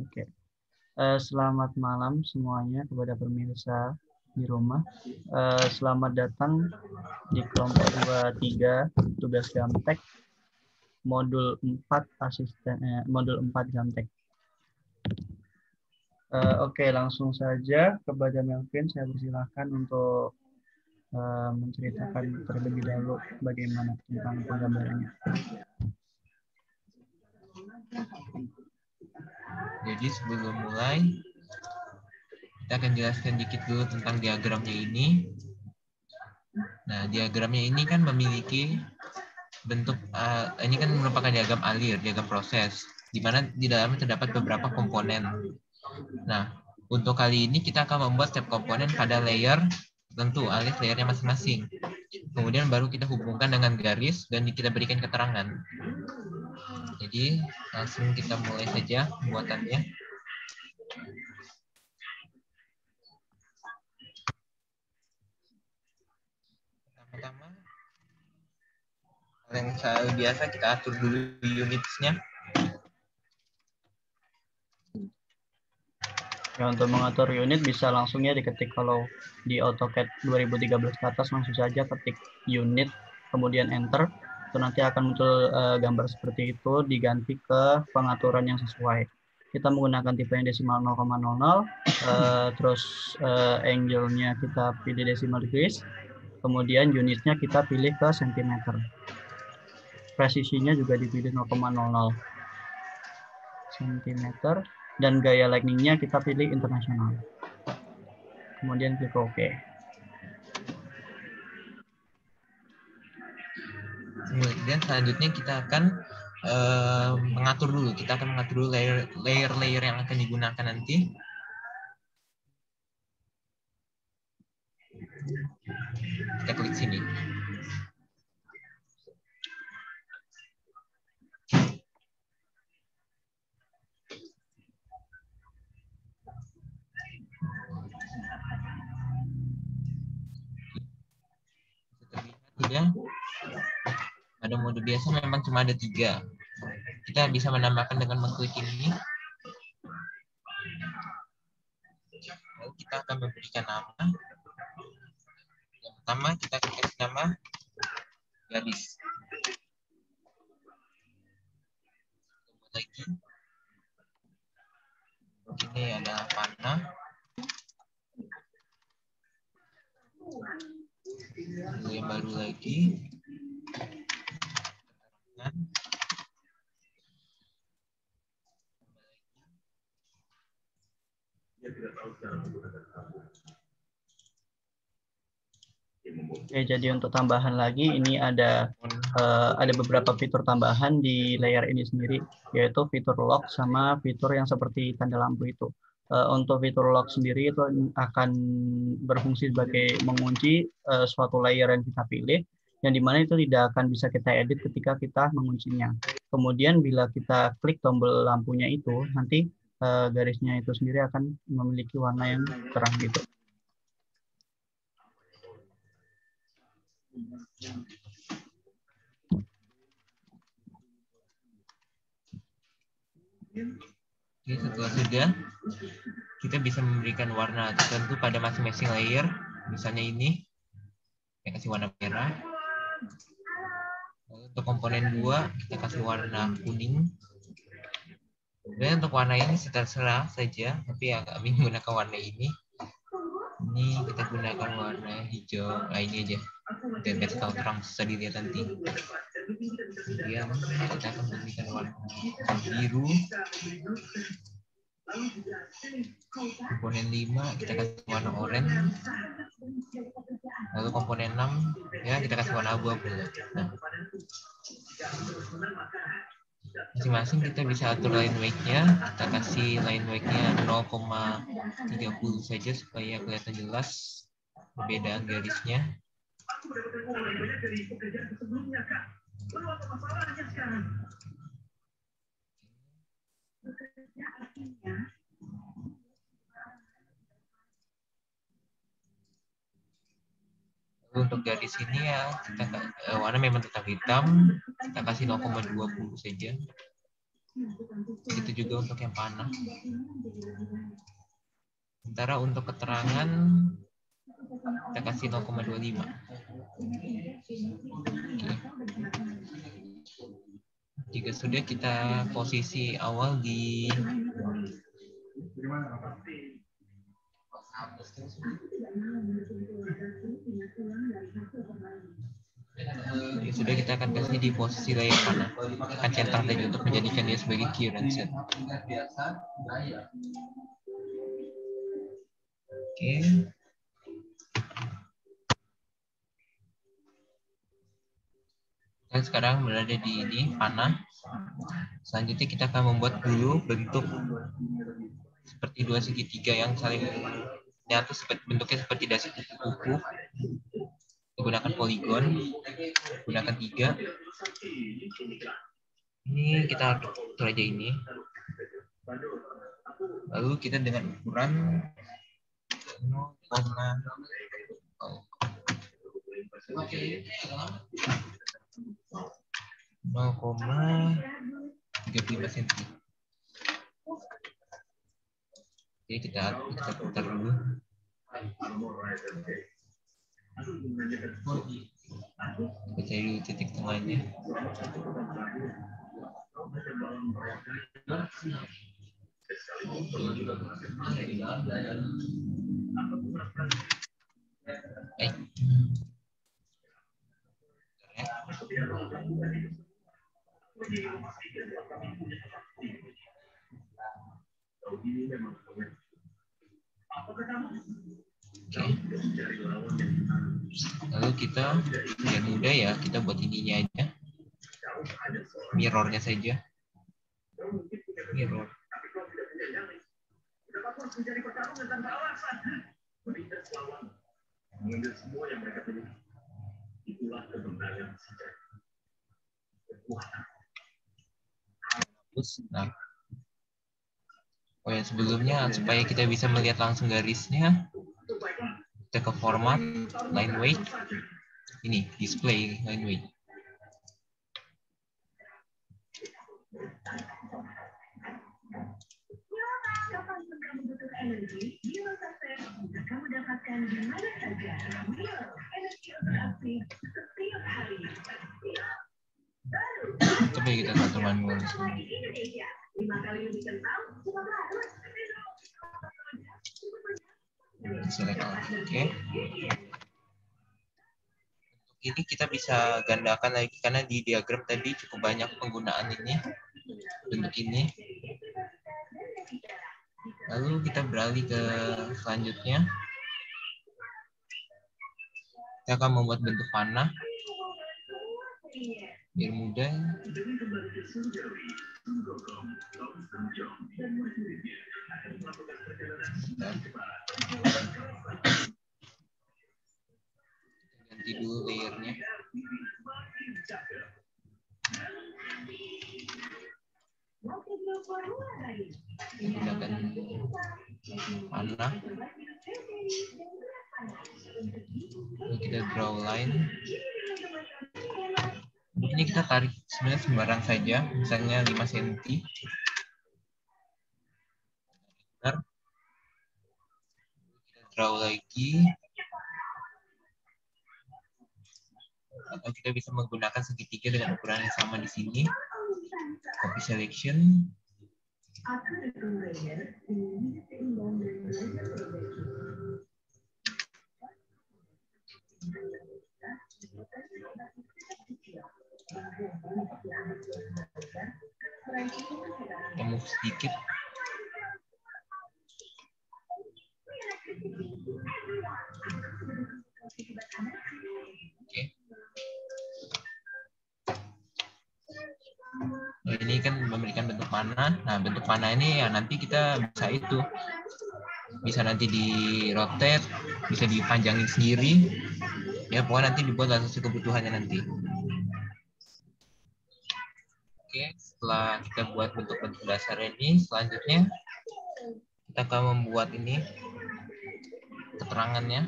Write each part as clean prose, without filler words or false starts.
Oke. Selamat malam semuanya kepada pemirsa di rumah. Selamat datang di kelompok 23 tugas Gamtek modul 4 modul 4 Gamtek. Oke, langsung saja kepada Melvin, saya persilahkan untuk menceritakan terlebih dahulu bagaimana tentang penggambarannya. Jadi sebelum mulai, kita akan jelaskan dikit dulu tentang diagramnya ini. Nah, diagramnya ini kan memiliki bentuk, ini kan merupakan diagram alir, diagram proses, di mana di dalamnya terdapat beberapa komponen. Nah, untuk kali ini kita akan membuat setiap komponen pada layer tentu, alias layernya masing-masing. Kemudian baru kita hubungkan dengan garis dan kita berikan keterangan. Jadi, langsung kita mulai saja pembuatannya. Pertama, yang biasa kita atur dulu unitsnya. Ya, untuk mengatur unit bisa langsungnya diketik kalau di AutoCAD 2013 ke atas, langsung saja ketik unit, kemudian enter, itu nanti akan muncul gambar seperti itu, diganti ke pengaturan yang sesuai. Kita menggunakan tipe yang desimal 0,00, terus angle-nya kita pilih decimal degrees, kemudian unitnya kita pilih ke sentimeter. Presisinya juga dipilih 0,00 cm. Dan gaya lightning-nya kita pilih internasional. Kemudian klik OK. Kemudian selanjutnya kita akan mengatur dulu. Kita akan mengatur dulu layer-layer yang akan digunakan nanti. Kita klik sini. Terlihat pada mode biasa memang cuma ada 3. Kita bisa menambahkan dengan mengklik ini. Lalu kita akan memberikan nama. Yang pertama kita kasih nama garis. Lagi. Ini adalah panah. Yang baru lagi. Oke, jadi untuk tambahan lagi, ini ada beberapa fitur tambahan di layer ini sendiri, yaitu fitur lock sama fitur yang seperti tanda lampu itu. Untuk fitur lock sendiri itu akan berfungsi sebagai mengunci suatu layer yang kita pilih, yang dimana itu tidak akan bisa kita edit ketika kita menguncinya. Kemudian bila kita klik tombol lampunya itu, nanti garisnya itu sendiri akan memiliki warna yang terang gitu. Oke, setelah sudah, kita bisa memberikan warna tertentu pada masing-masing layer. Misalnya ini, saya kasih warna merah. Lalu untuk komponen 2, kita kasih warna kuning. Dan untuk warna ini terserah saja, tapi ya kami menggunakan warna ini. Ini kita gunakan warna hijau, ini aja. Dan kasih tahu terang, susah dilihat nanti. Kemudian kita akan memberikan warna biru. Komponen 5 kita kasih warna oranye. Lalu komponen 6 ya kita kasih warna abu-abu. Nah, masing-masing kita bisa atur line weight-nya. Kita kasih line weight-nya 0,30 saja supaya kelihatan jelas perbedaan garisnya. Untuk garis ini ya kita warna memang tetap hitam, kita kasih 0,20 saja. Begitu juga untuk yang panah. Sementara untuk keterangan kita kasih 0,25. Oke. Jika sudah, kita posisi awal di ya sudah, kita akan kasih di posisi layar panah. Akan centang tadi untuk menjadikan dia sebagai key set. Oke. Dan sekarang berada di ini panah. Selanjutnya kita akan membuat dulu bentuk seperti dua segitiga yang saling nyatu, bentuknya seperti dasi kuku. Menggunakan poligon, gunakan 3. Ini kita atur aja ini. Lalu kita dengan ukuran 0,35 cm. Jadi kita putar dulu. Kita cari titik tengahnya. Lalu kita biar mudah ya, kita buat ininya aja, mirrornya saja, mirror. Nah, oh ya, sebelumnya supaya kita bisa melihat langsung garisnya, kita ke format line weight, ini display line weight. Coba kita satu manual. Select all. Oke. Ini kita bisa gandakan lagi karena di diagram tadi cukup banyak penggunaan ini, bentuk ini. Lalu kita beralih ke selanjutnya. Kita akan membuat bentuk panah biar mudah. Ganti dulu layernya. Gunakan panah. Lalu kita draw line. Ini kita tarik sebenarnya sembarang saja, misalnya 5 cm. Kita draw lagi. Atau kita bisa menggunakan segitiga dengan ukuran yang sama di sini. Copy selection. Kita move sedikit. Oke. Nah, ini kan memberikan bentuk panah. Nah, bentuk panah ini ya nanti kita bisa nanti di rotate, bisa dipanjangin sendiri. Ya, pokoknya nanti dibuat sesuai kebutuhannya nanti. Oke, setelah kita buat bentuk-bentuk dasar ini, selanjutnya kita akan membuat ini keterangannya.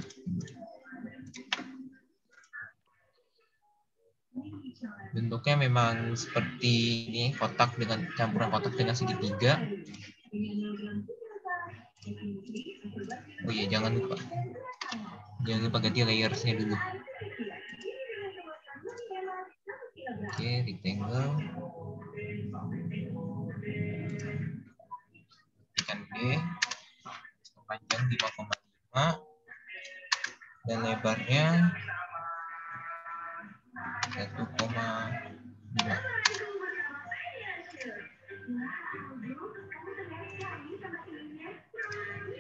Bentuknya memang seperti ini, kotak dengan campuran kotak dengan segitiga. Oh iya, jangan lupa ganti layers-nya dulu. Oke, rectangle. Tekan B. Panjang 5,5 dan lebarnya 1,5.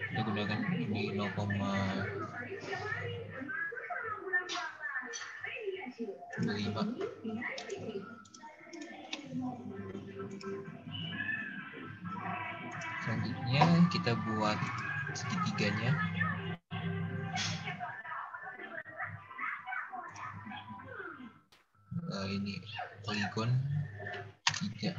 Kita gunakan ini 0,25. Selanjutnya kita buat segitiganya. Ini poligon 3.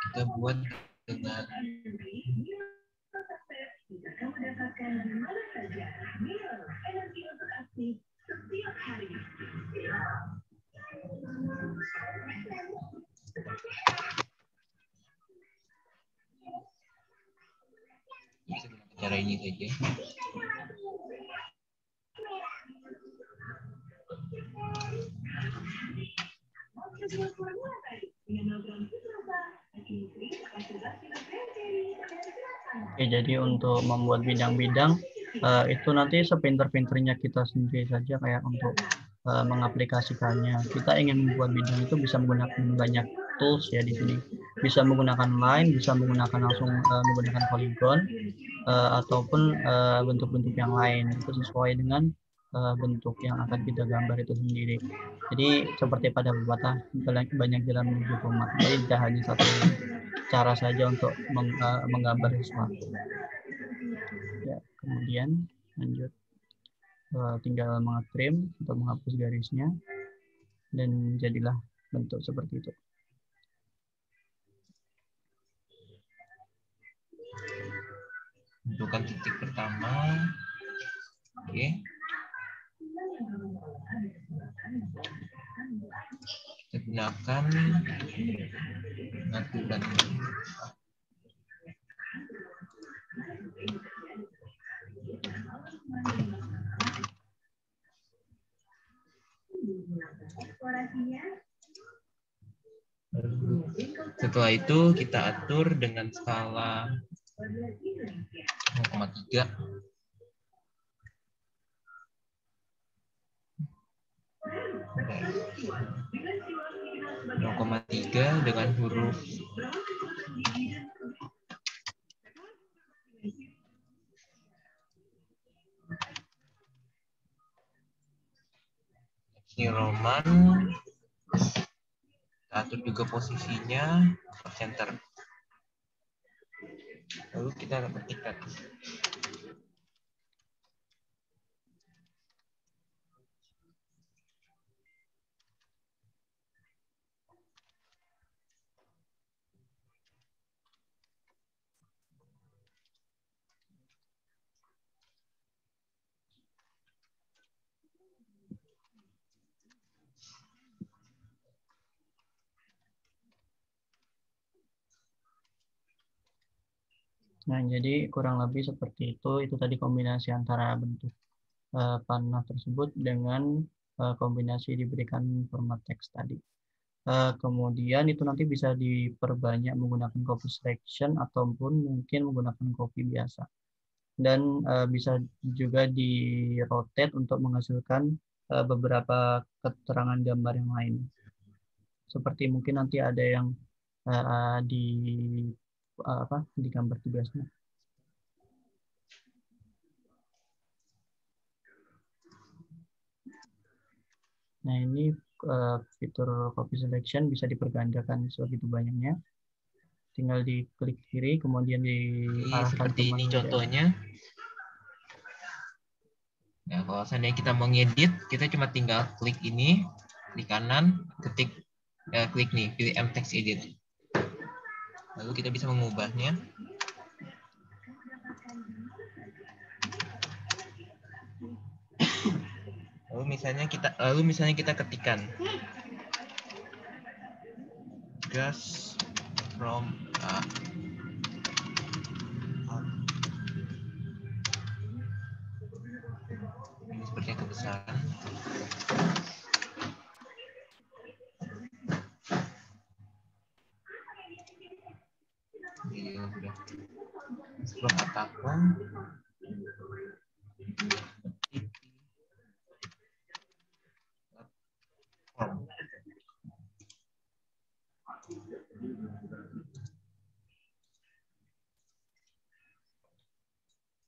Kita buat dengan bisa gunakan cara ini saja. Oke, jadi untuk membuat bidang-bidang itu nanti sepinter-pinternya kita sendiri saja, kayak untuk mengaplikasikannya. Kita ingin membuat bidang itu bisa menggunakan banyak tools ya di sini. Bisa menggunakan line, bisa menggunakan langsung menggunakan polygon ataupun bentuk-bentuk yang lain. Itu sesuai dengan bentuk yang akan kita gambar itu sendiri. Jadi seperti pada pepatah, banyak jalan menuju tomat. Jadi tidak hanya satu cara saja untuk menggambar sesuatu. Ya, kemudian lanjut, tinggal mengetrim atau menghapus garisnya dan jadilah bentuk seperti itu. Tentukan titik pertama. Oke. Kita gunakan aturan. Setelah itu kita atur dengan skala 0,3. Dengan huruf ini Roman. Kita atur juga posisinya center. Lalu kita ketikkan. Nah, jadi kurang lebih seperti itu. Itu tadi kombinasi antara bentuk panah tersebut dengan kombinasi diberikan format teks tadi. Kemudian itu nanti bisa diperbanyak menggunakan copy selection ataupun mungkin menggunakan copy biasa. Dan bisa juga di rotate untuk menghasilkan beberapa keterangan gambar yang lain. Seperti mungkin nanti ada yang di gambar tugasnya. Nah, ini fitur copy selection bisa dipergandakan sebegitu banyaknya. Tinggal diklik kiri, kemudian diarahkan seperti ini contohnya. Nah, kalau seandainya kita mau ngedit, kita cuma tinggal klik ini, klik kanan, klik nih, pilih M-Text Edit. Lalu kita bisa mengubahnya. Lalu misalnya kita ketikkan gas from A. Ini sepertinya kebesaran. Ini udah. Sebelum katakan form.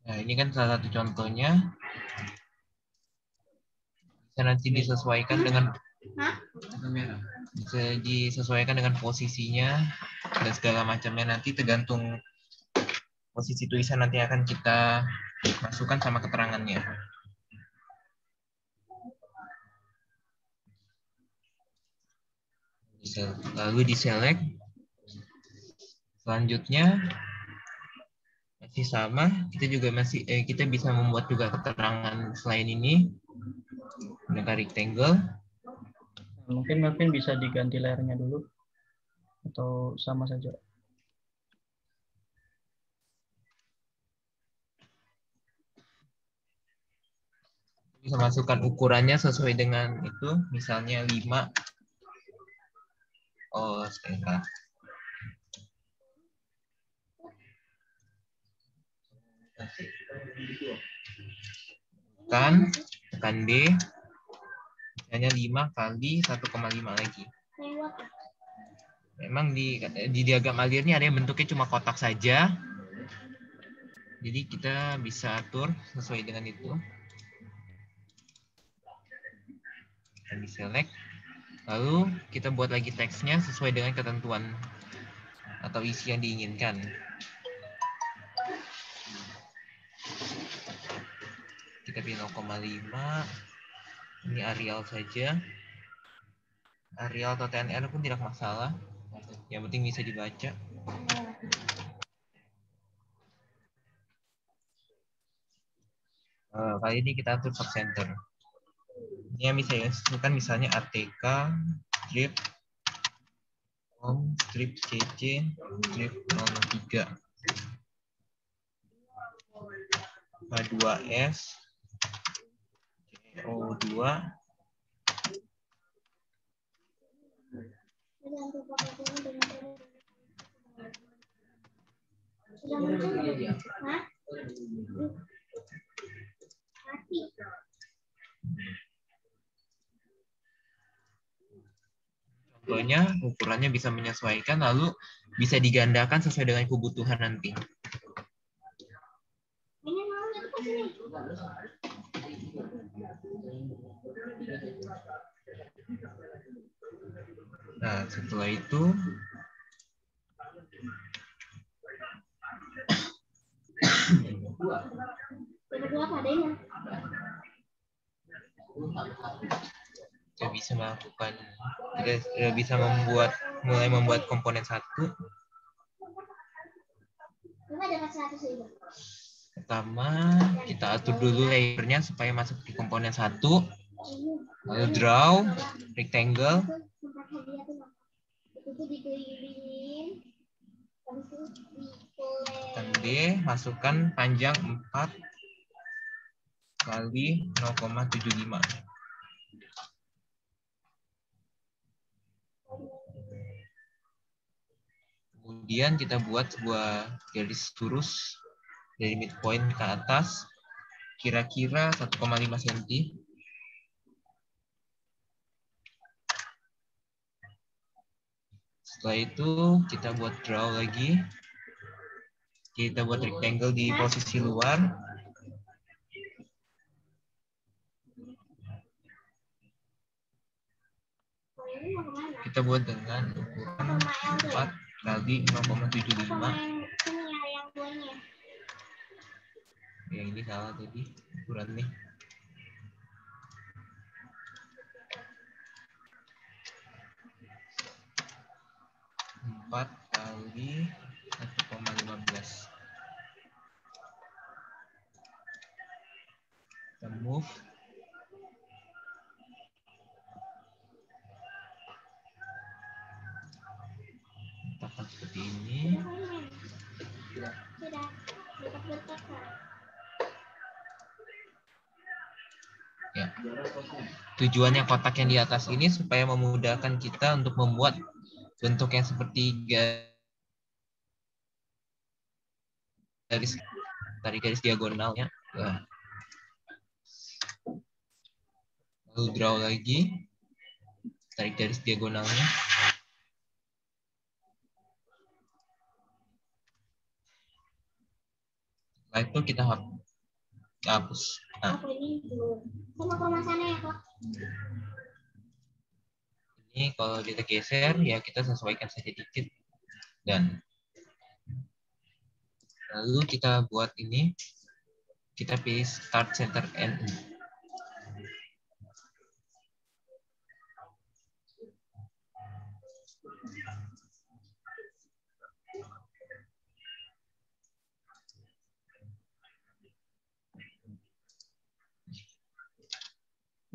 Nah, ini kan salah satu contohnya. Bisa nanti disesuaikan dengan posisinya dan segala macamnya, nanti tergantung posisi tulisan nanti akan kita masukkan sama keterangannya. Lalu di select. Selanjutnya masih sama, kita bisa membuat juga keterangan selain ini dengan rectangle. Mungkin Melvin bisa diganti layarnya dulu atau sama saja. Bisa masukkan ukurannya sesuai dengan itu, misalnya 5. Oh, sebentar. Tekan D, misalnya 5 kali 1,5 lagi. Memang di diagram alir ini ada yang bentuknya cuma kotak saja. Jadi kita bisa atur sesuai dengan itu. Dan di select. Lalu kita buat lagi teksnya sesuai dengan ketentuan atau isi yang diinginkan. Kita pilih 0,5. Ini Arial saja. Arial atau TNR pun tidak masalah. Yang penting bisa dibaca. Kali ini kita atur sub center. Ini yang bisa diinstruksikan misalnya ATK, strip, strip CC, strip 003. H2S, CO2, contohnya ukurannya bisa menyesuaikan, lalu bisa digandakan sesuai dengan kebutuhan nanti. Nah, setelah itu kita bisa melakukan, kita bisa mulai membuat komponen 1. Pertama, kita atur dulu layernya supaya masuk di komponen 1. Lalu draw rectangle. Tekan D, masukkan panjang 4 kali 0,75. Kemudian kita buat sebuah garis lurus dari midpoint ke atas, kira-kira 1,5 cm. Setelah itu kita buat draw lagi. Kita buat rectangle di posisi luar. Kita buat dengan ukuran 4 kali 0,75. Ya, ini salah tadi ukurannya. 4 kali 1,15. Kita move. seperti ini. Ya. Tujuannya kotak yang di atas ini supaya memudahkan kita untuk membuat bentuk yang seperti garis, tarik garis diagonalnya. Lalu draw lagi, tarik garis diagonalnya. Setelah itu kita hapus. Nah. Ini kalau kita geser ya kita sesuaikan saja dikit, dan lalu kita buat ini, kita pilih start center end.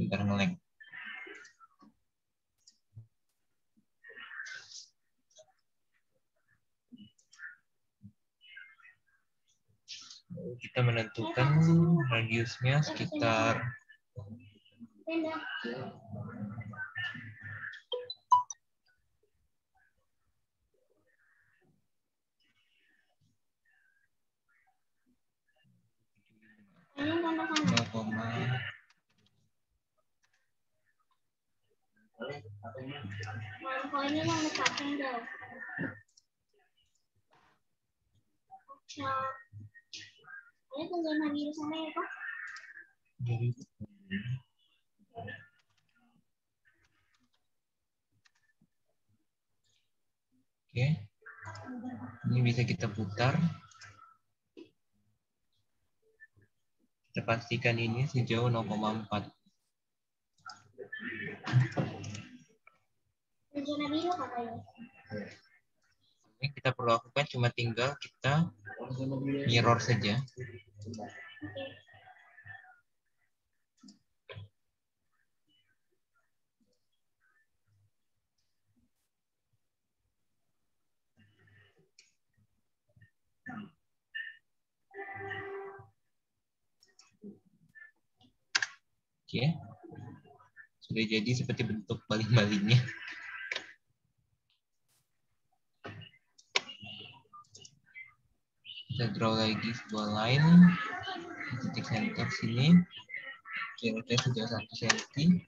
Bentar nge-lag. Kita menentukan radiusnya sekitar 0, kalau ini yang letakkan jauh. Ini tungguin di sana ya Pak. Oke, ini bisa kita putar. Kita pastikan ini sejauh 0,4. Zona biru katanya. Yang kita perlu lakukan cuma tinggal kita mirror saja. Oke, sudah jadi seperti bentuk baling-balingnya. Kita draw lagi sebuah line, titik center sini, kira-kira sejauh 1 cm.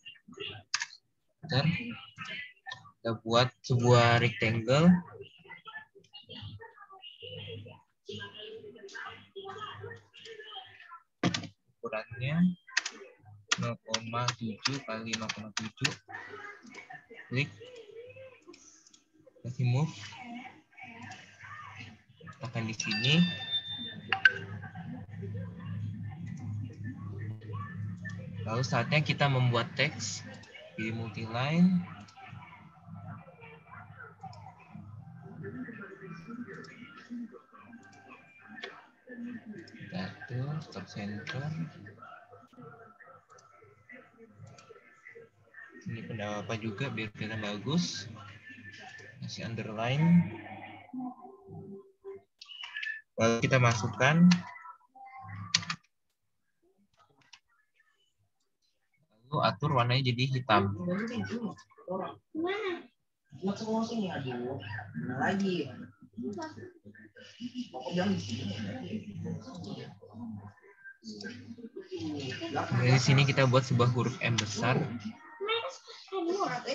Bentar. Kita buat sebuah rectangle. Ukurannya 0,7 kali 0,7. Klik, kasih move, tekan di sini. Lalu saatnya kita membuat teks, pilih multiline. Atur, stop center. Ini pendapat juga biar kelihatan bagus. Kasih underline. Lalu kita masukkan. Lalu atur warnanya jadi hitam. Dari sini kita buat sebuah huruf M besar.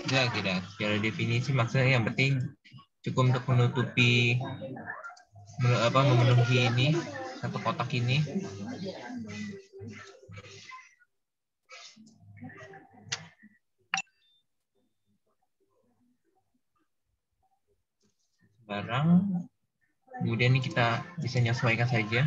Tidak. Secara definisi maksudnya yang penting cukup untuk menutupi, memenuhi ini satu kotak ini. Barang. Kemudian ini kita bisa menyesuaikan saja.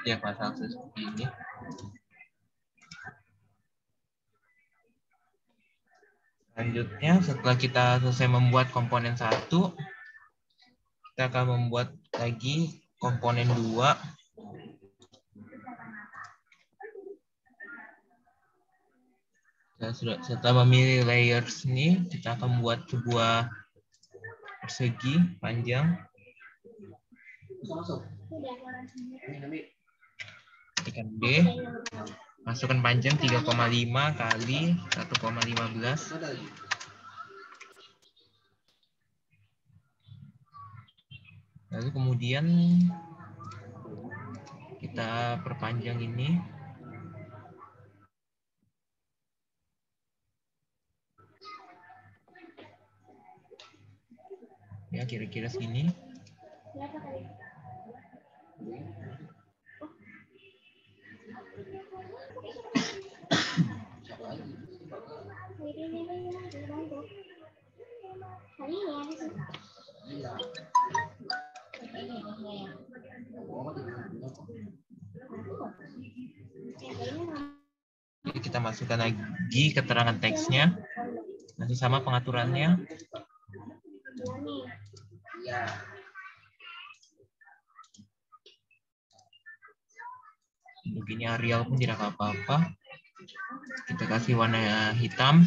ya pasang seperti ini. Selanjutnya, setelah kita selesai membuat komponen 1, kita akan membuat lagi komponen 2. Setelah memilih layers ini, kita akan membuat sebuah persegi panjang. Tekan B, masukkan panjang 3,5 kali 1,15. Lalu kemudian kita perpanjang ini. Ya, kira-kira segini. Jadi kita masukkan lagi keterangan teksnya. Masih sama pengaturannya. Begini Arial pun tidak apa-apa. Kita kasih warna hitam.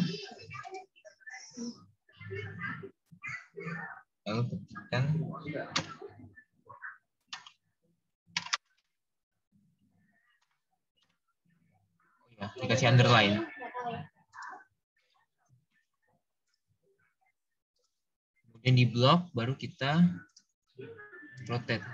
Lalu ketikkan. Ya, dikasih underline. Kemudian di blok baru kita rotate.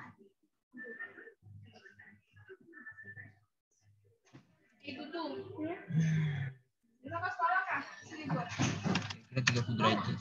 Kira 30 derajat.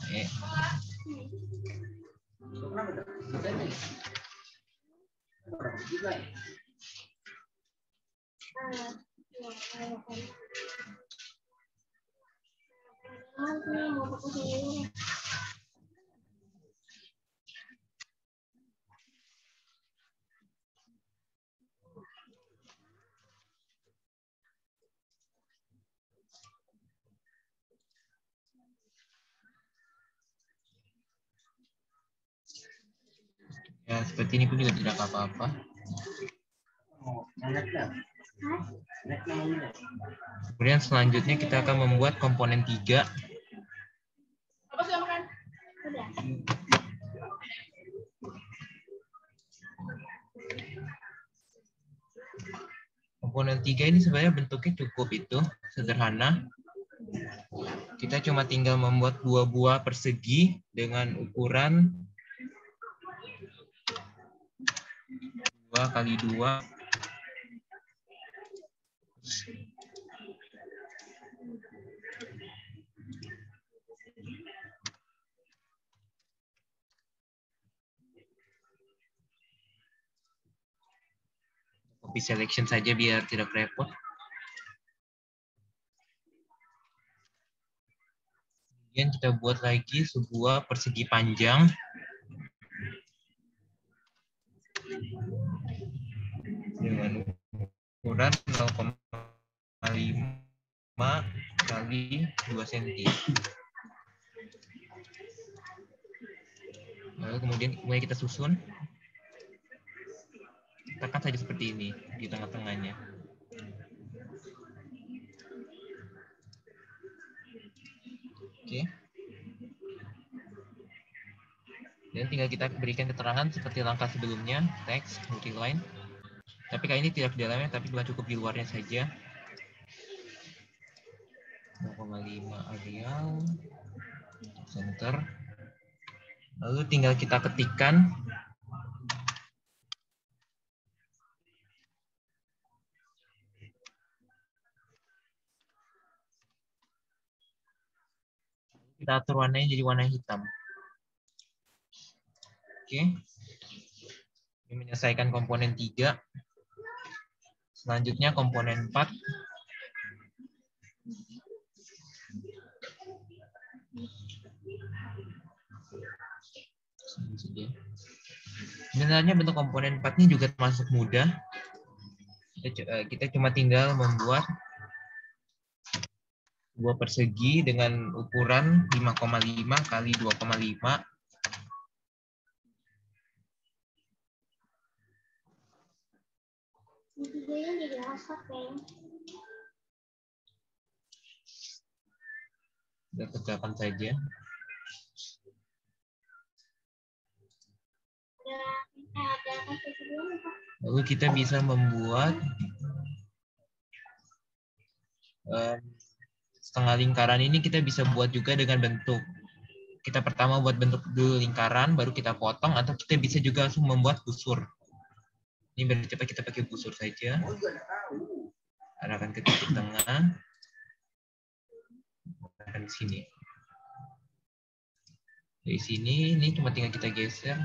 Ya, seperti ini pun juga tidak apa-apa. Kemudian selanjutnya kita akan membuat komponen 3. Komponen 3 ini sebenarnya bentuknya cukup sederhana. Kita cuma tinggal membuat 2 buah persegi dengan ukuran 2 kali 2. Copy selection saja biar tidak repot. Kemudian kita buat lagi sebuah persegi panjang. Dengan ukuran 0,5 kali 2 cm. Lalu kemudian mulai kita susun. Tekan saja seperti ini di tengah-tengahnya. Oke. Dan tinggal kita berikan keterangan seperti langkah sebelumnya, teks, multiline. Tapi kali ini tidak di dalamnya, tapi cukup di luarnya saja. 0,5 Arial, center. Lalu tinggal kita ketikkan. Kita atur warnanya jadi warna hitam. Oke. Ini menyelesaikan komponen 3. Selanjutnya komponen 4. Sebenarnya bentuk komponen 4 ini juga termasuk mudah. Kita cuma tinggal membuat sebuah persegi dengan ukuran 5,5 kali 2,5. Videonya digasak ya. Kita kerjakan saja. Ada kasih sebelumnya Pak. Lalu kita bisa membuat setengah lingkaran ini kita bisa buat juga dengan bentuk. Kita pertama buat bentuk dulu lingkaran, baru kita potong, atau kita bisa juga langsung membuat busur. Ini biar cepat kita pakai busur saja. Arahkan ke titik tengah. Arahkan ke sini. Dari sini, ini cuma tinggal kita geser.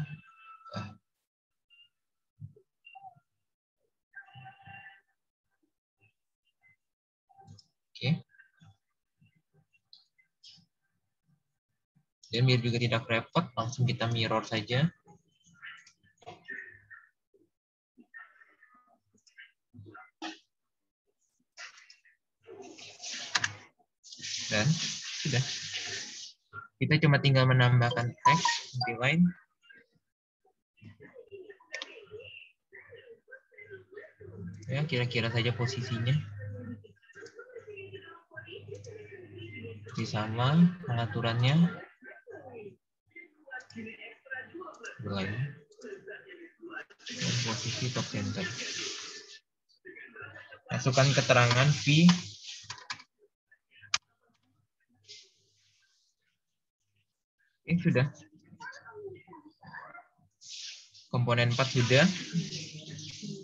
Oke. Dan biar juga tidak repot, langsung kita mirror saja. Dan sudah. Kita cuma tinggal menambahkan teks di line. Ya, kira-kira saja posisinya. Di sama pengaturannya. Line. Dan posisi top center. Masukkan keterangan V. Ini sudah. Komponen 4 sudah.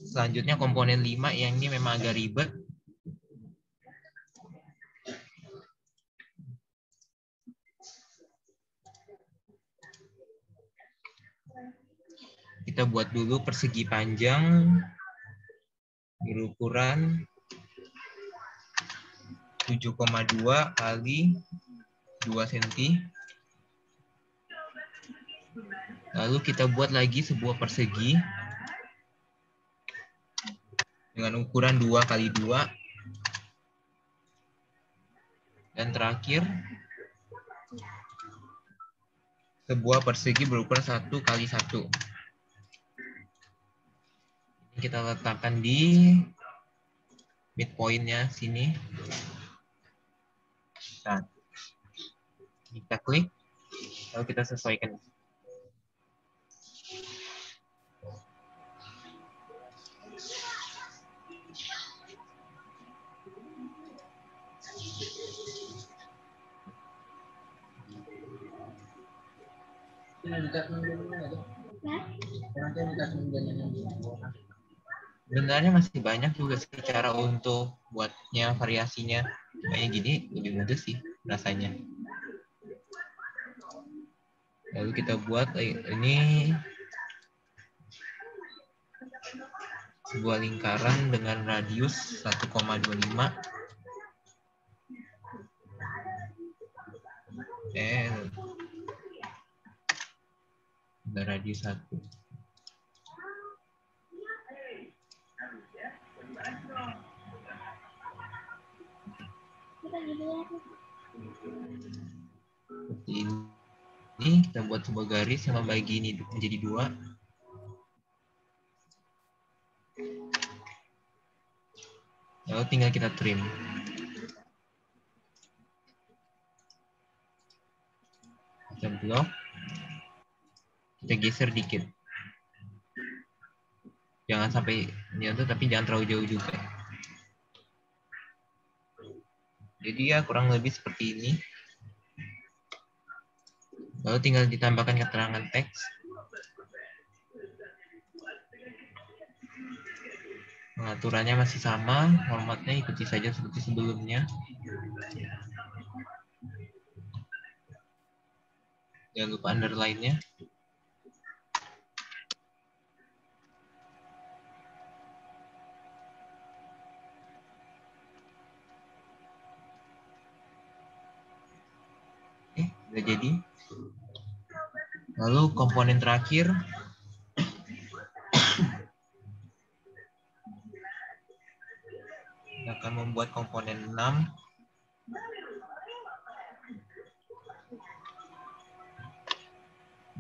Selanjutnya komponen 5 yang ini memang agak ribet. Kita buat dulu persegi panjang berukuran 7,2 kali 2 cm. Lalu kita buat lagi sebuah persegi dengan ukuran 2 kali 2. Dan terakhir sebuah persegi berukuran 1 kali 1. Kita letakkan di midpoint-nya sini. Nah, kita klik, lalu kita sesuaikan. Sebenarnya masih banyak juga sih cara untuk buatnya, variasinya. Kayak gini lebih mudah sih rasanya. Lalu kita buat ini sebuah lingkaran dengan radius 1,25. Ada radius 1. Seperti ini, kita buat sebuah garis yang membagi ini menjadi 2. Lalu tinggal kita trim. Kita blok. Kita geser dikit. Jangan sampai nyentuh, tapi jangan terlalu jauh juga. Jadi ya kurang lebih seperti ini. Lalu tinggal ditambahkan keterangan teks. Pengaturannya masih sama, formatnya ikuti saja seperti sebelumnya. Jangan lupa underline-nya. Udah jadi. Lalu komponen terakhir. Kita akan membuat komponen 6.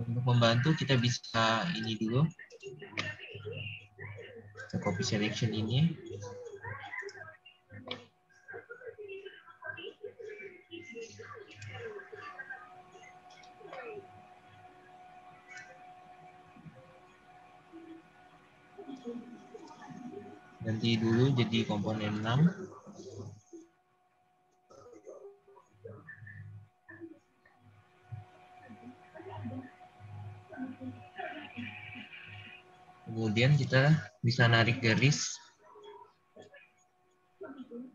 Untuk membantu kita bisa ini dulu. Kita copy selection ini. Ganti dulu jadi komponen 6. Kemudian kita bisa narik garis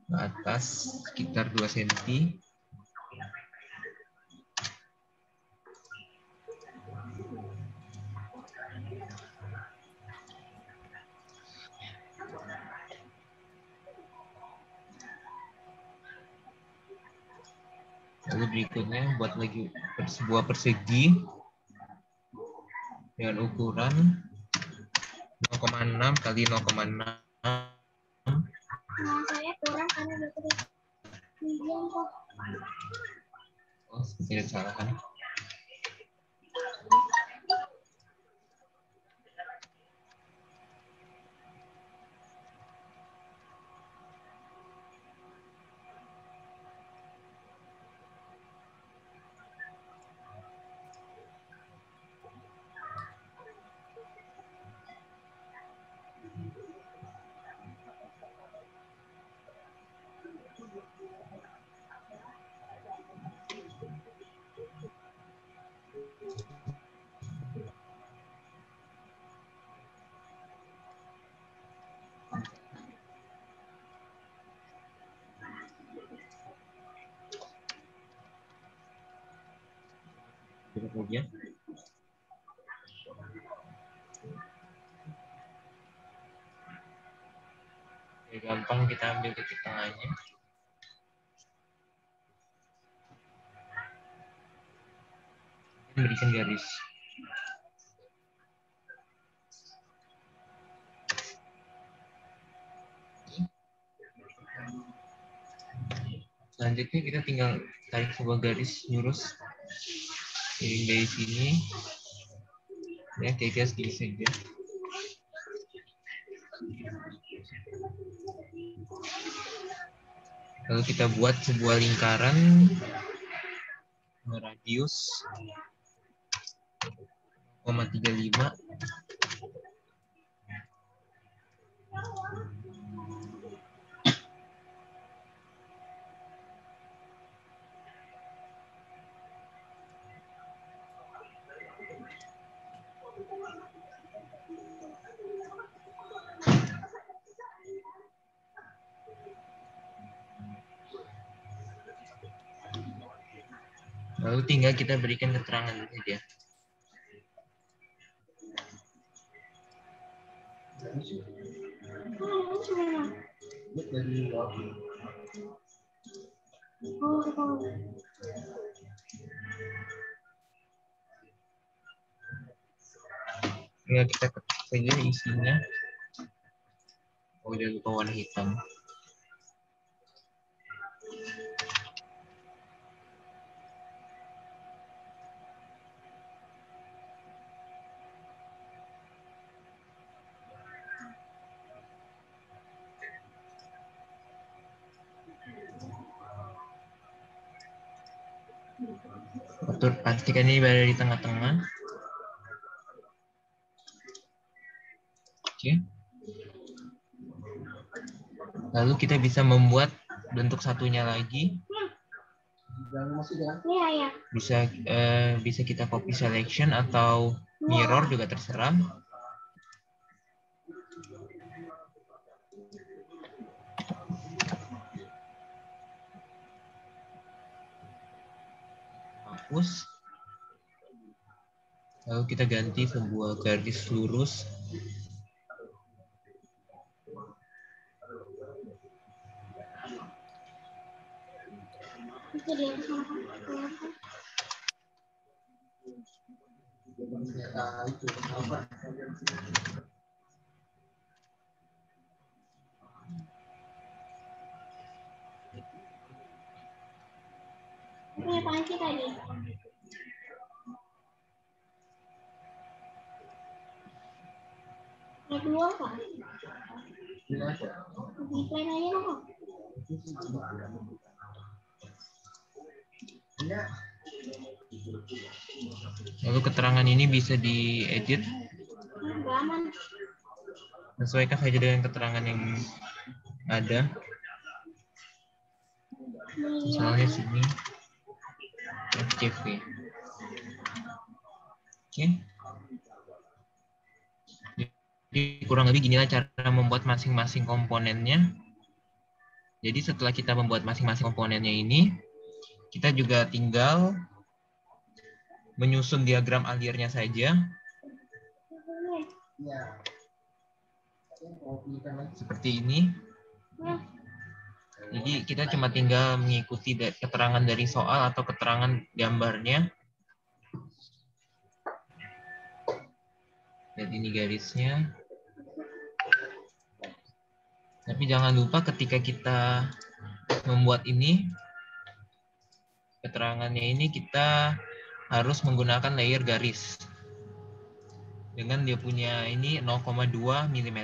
ke atas sekitar 2 cm. Lalu berikutnya buat lagi sebuah persegi dengan ukuran 0,6 kali 0,6. Nah, saya kurang karena udah medium kok. Oh, seperti yang salah kan? Kemudian ya, gampang kita ambil titik tengahnya. Berikan garis. Selanjutnya kita tinggal tarik sebuah garis lurus dari sini ya, kira-kira segini saja. Lalu kita buat sebuah lingkaran radius 0,35. Lalu tinggal kita berikan keterangan saja. Tinggal kita ketik saja isinya. Oh, jangan lupa warna hitam. Atur, pastikan ini berada di tengah-tengah. Oke. Lalu kita bisa membuat bentuk satunya lagi. Bisa kita copy selection atau mirror juga terserah. Hapus. Lalu kita ganti sebuah garis lurus. Ini apaan sih tadi? Ada dua kak? Di plan aja lah kak. Lalu keterangan ini bisa diedit. Nggak aman. Sesuaikan saja dengan keterangan yang ada. Misalnya sini FCV. Oke. Jadi kurang lebih ginilah cara membuat masing-masing komponennya. Jadi setelah kita membuat masing-masing komponennya ini, kita juga tinggal menyusun diagram alirnya saja. Seperti ini. Jadi kita cuma tinggal mengikuti keterangan dari soal atau keterangan gambarnya. Dan ini garisnya. Tapi jangan lupa ketika kita membuat ini, keterangannya ini kita harus menggunakan layer garis. Dengan dia punya ini 0,2 mm.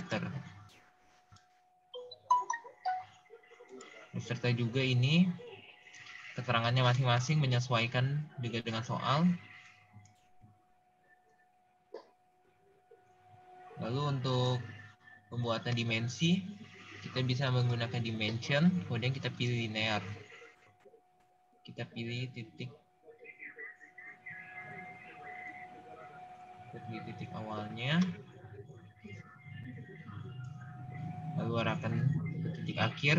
Beserta juga ini keterangannya masing-masing menyesuaikan juga dengan soal. Lalu untuk pembuatan dimensi, kita bisa menggunakan dimension, kemudian kita pilih linear. Kita pilih titik awalnya, lalu arahkan ke titik akhir.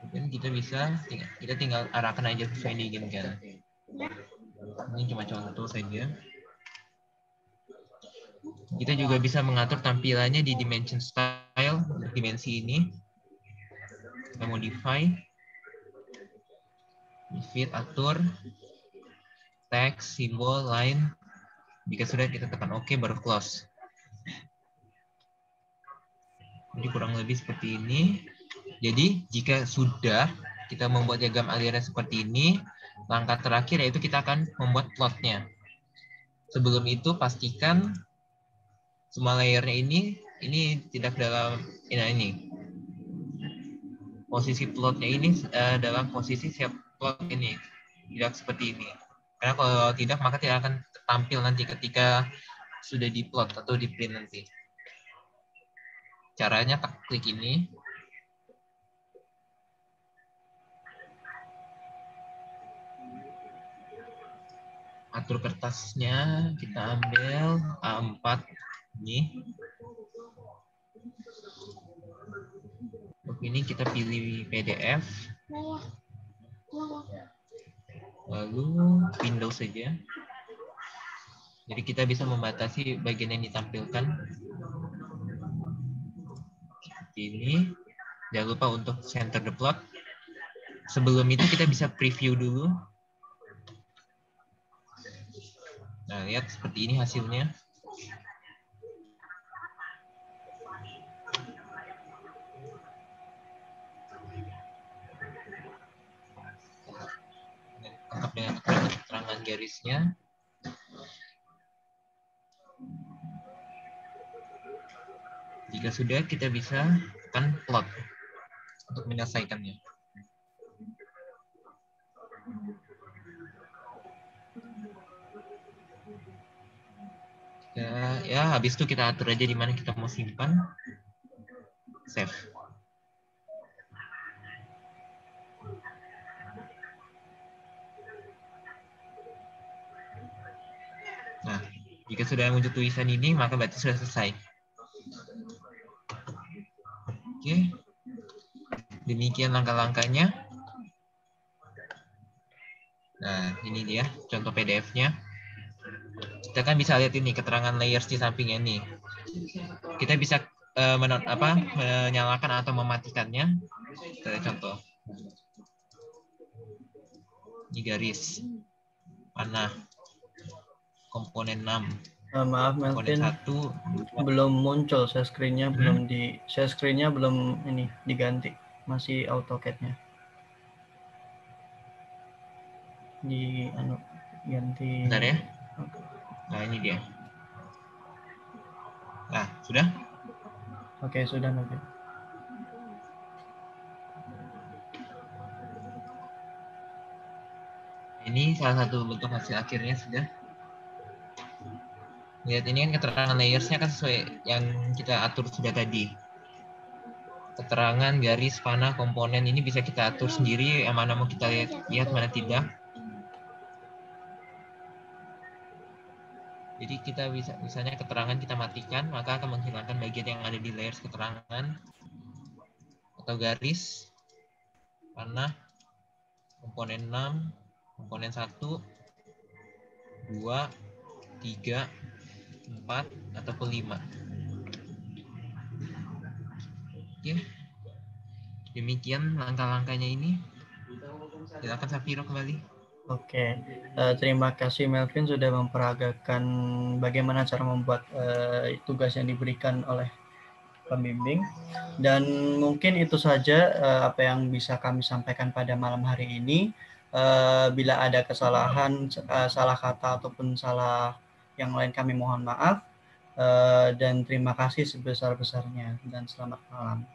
Dan kita tinggal arahkan aja sesuai yang diinginkan. Ini cuma contoh saja. Kita juga bisa mengatur tampilannya di dimension style, dimensi ini. Kita modify, fit, atur, teks, simbol, line. Jika sudah, kita tekan OK baru close. Jadi kurang lebih seperti ini. Jadi jika sudah kita membuat diagram aliran seperti ini, langkah terakhir yaitu kita akan membuat plotnya. Sebelum itu pastikan semua layernya ini tidak dalam ini. Posisi plotnya ini dalam posisi siap plot ini, tidak seperti ini. Karena kalau tidak maka tidak akan tampil nanti ketika sudah di plot atau di print nanti. Caranya klik ini. Atur kertasnya, kita ambil A4 ini. Untuk ini kita pilih PDF. Lalu Windows saja. Jadi kita bisa membatasi bagian yang ditampilkan. Seperti ini. Jangan lupa untuk center the plot. Sebelum itu kita bisa preview dulu. Nah, lihat seperti ini hasilnya. Lengkap dengan keterangan garisnya. Jika sudah, kita bisa tekan plot untuk menyelesaikannya. Ya, habis itu kita atur aja di mana kita mau simpan. Save. Nah, jika sudah muncul tulisan ini, maka berarti sudah selesai. Oke. Demikian langkah-langkahnya. Nah, ini dia contoh PDF-nya. Kita kan bisa lihat ini keterangan layers di sampingnya nih. Kita bisa menyalakan atau mematikannya. Kita contoh. Ini garis panah komponen 6. Maaf komponen Melvin, 1, 2. belum muncul share screen-nya, share screen-nya belum ini diganti, masih AutoCAD-nya. Ganti. Bentar ya. Nah, ini dia. Nah, sudah? Oke, sudah Melvin. Ini salah satu bentuk hasil akhirnya sudah. Lihat, ini kan keterangan layers-nya kan sesuai yang kita atur sudah tadi. Keterangan garis panah komponen ini bisa kita atur sendiri, yang mana mau kita lihat mana tidak. Jadi kita bisa, misalnya keterangan kita matikan, maka akan menghilangkan bagian yang ada di layers keterangan atau garis panah komponen 6, komponen 1, 2, 3, 4, ataupun 5. Oke. Demikian langkah-langkahnya ini. Silakan Safiro kembali. Oke, terima kasih Melvin sudah memperagakan bagaimana cara membuat tugas yang diberikan oleh pembimbing. Dan mungkin itu saja apa yang bisa kami sampaikan pada malam hari ini. Bila ada kesalahan, salah kata ataupun salah yang lain, kami mohon maaf. Dan terima kasih sebesar-besarnya dan selamat malam.